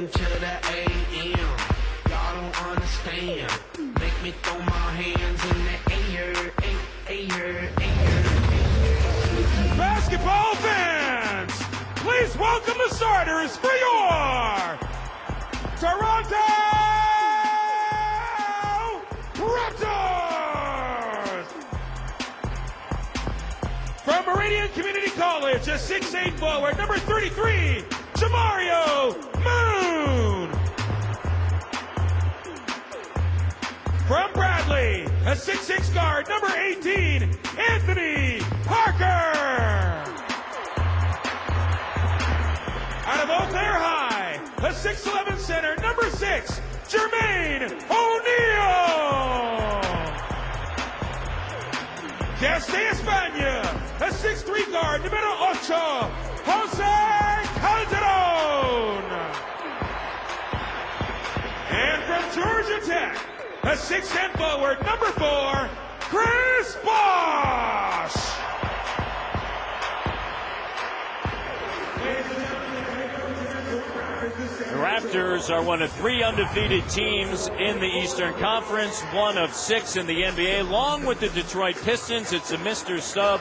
AM to the AM. Y'all don't understand. Make me throw my hands in the air, air, air. Basketball fans, please welcome the starters for your Toronto Raptors! From Meridian Community College, a 6'8" forward, number 33, Jamario Moon. From Bradley, a 6'6" guard, number 18, Anthony Parker. Out of Eau Claire High, a 6'11" center, number 6, Jermaine O'Neal. Desde España, a 6'3" guard, numero 8, Jose Calderon. And from Georgia Tech, a 6'10" forward, number 4, Chris Bosh. The Raptors are one of 3 undefeated teams in the Eastern Conference, 1 of 6 in the NBA. Along with the Detroit Pistons, it's a Mr. Sub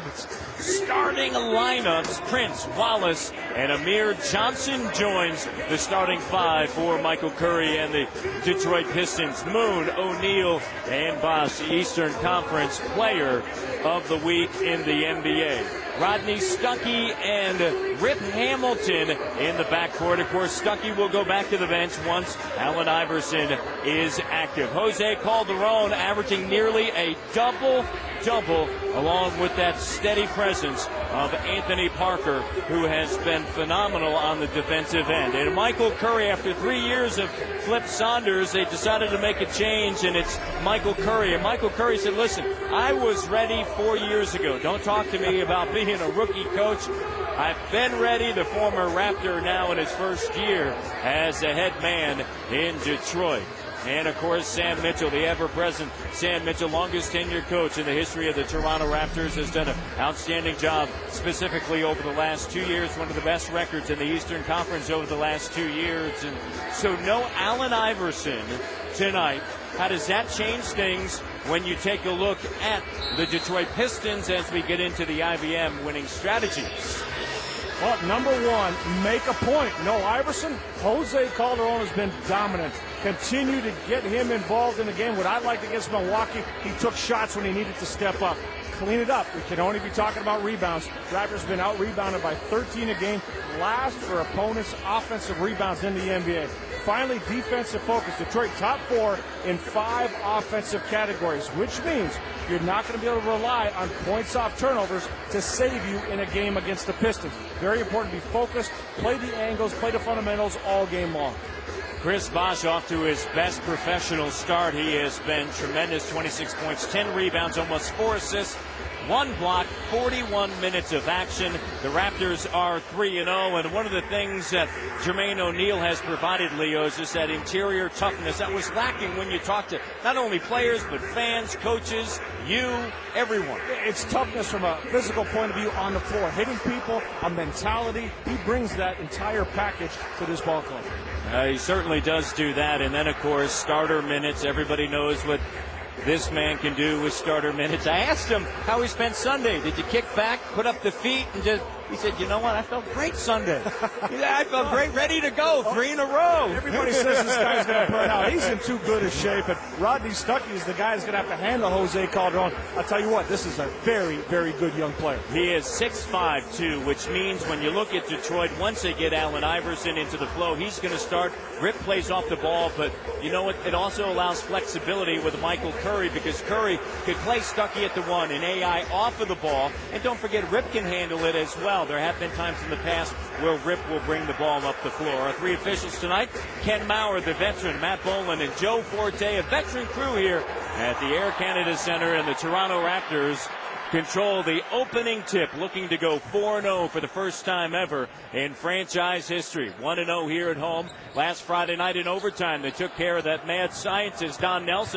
starting lineups. Prince, Wallace, and Amir Johnson joins the starting 5 for Michael Curry and the Detroit Pistons. Moon, O'Neal, and Bosh, Eastern Conference Player of the Week in the NBA. Rodney Stuckey and Rip Hamilton in the backcourt. Of course, Stuckey will go back to the bench once Allen Iverson is active. Jose Calderon averaging nearly a double-double, along with that steady presence of Anthony Parker, who has been phenomenal on the defensive end. And Michael Curry, after 3 years of Flip Saunders, they decided to make a change, and it's Michael Curry. And Michael Curry said, listen, I was ready 4 years ago. Don't talk to me about being a rookie coach. I've been ready. The former Raptor now in his first year as a head man in Detroit. And, of course, Sam Mitchell, the ever-present Sam Mitchell, longest tenured coach in the history of the Toronto Raptors, has done an outstanding job, specifically over the last 2 years, one of the best records in the Eastern Conference over the last 2 years. And so no Allen Iverson tonight. How does that change things when you take a look at the Detroit Pistons as we get into the IBM winning strategy? Well, number one, make a point. No Iverson. Jose Calderon has been dominant. Continue to get him involved in the game. What I liked against Milwaukee, he took shots when he needed to step up. Clean it up. We can only be talking about rebounds. Raptors have been out-rebounded by 13 a game. Last for opponents' offensive rebounds in the NBA. Finally, defensive focus. Detroit top 4 in 5 offensive categories, which means you're not going to be able to rely on points off turnovers to save you in a game against the Pistons. Very important to be focused, play the angles, play the fundamentals all game long. Chris Bosh off to his best professional start. He has been tremendous. 26 points, 10 rebounds, almost 4 assists, 1 block, 41 minutes of action. The Raptors are 3-0, and one of the things that Jermaine O'Neal has provided, Leo, is just that interior toughness that was lacking when you talk to not only players, but fans, coaches, you, everyone. It's toughness from a physical point of view on the floor. Hitting people, a mentality. He brings that entire package to this ball club. He certainly does do that. And then, of course, starter minutes. Everybody knows what this man can do with starter minutes. I asked him how he spent Sunday. Did you kick back, put up the feet, and just... He said, you know what, I felt great Sunday. He said, I felt great, ready to go, 3 in a row. Everybody says this guy's going to burn out. He's in too good a shape, and Rodney Stuckey is the guy who's going to have to handle Jose Calderon. I'll tell you what, this is a very, very good young player. He is 6'5", too, which means when you look at Detroit, once they get Allen Iverson into the flow, he's going to start. Rip plays off the ball, but you know what? It also allows flexibility with Michael Curry, because Curry could play Stuckey at the 1 and AI off of the ball. And don't forget, Rip can handle it as well. There have been times in the past where Rip will bring the ball up the floor. Our 3 officials tonight, Ken Maurer, the veteran, Matt Boland, and Joe Forte, a veteran crew here at the Air Canada Center, and the Toronto Raptors control the opening tip, looking to go 4-0 for the first time ever in franchise history. 1-0 here at home. Last Friday night in overtime, they took care of that mad scientist, Don Nelson.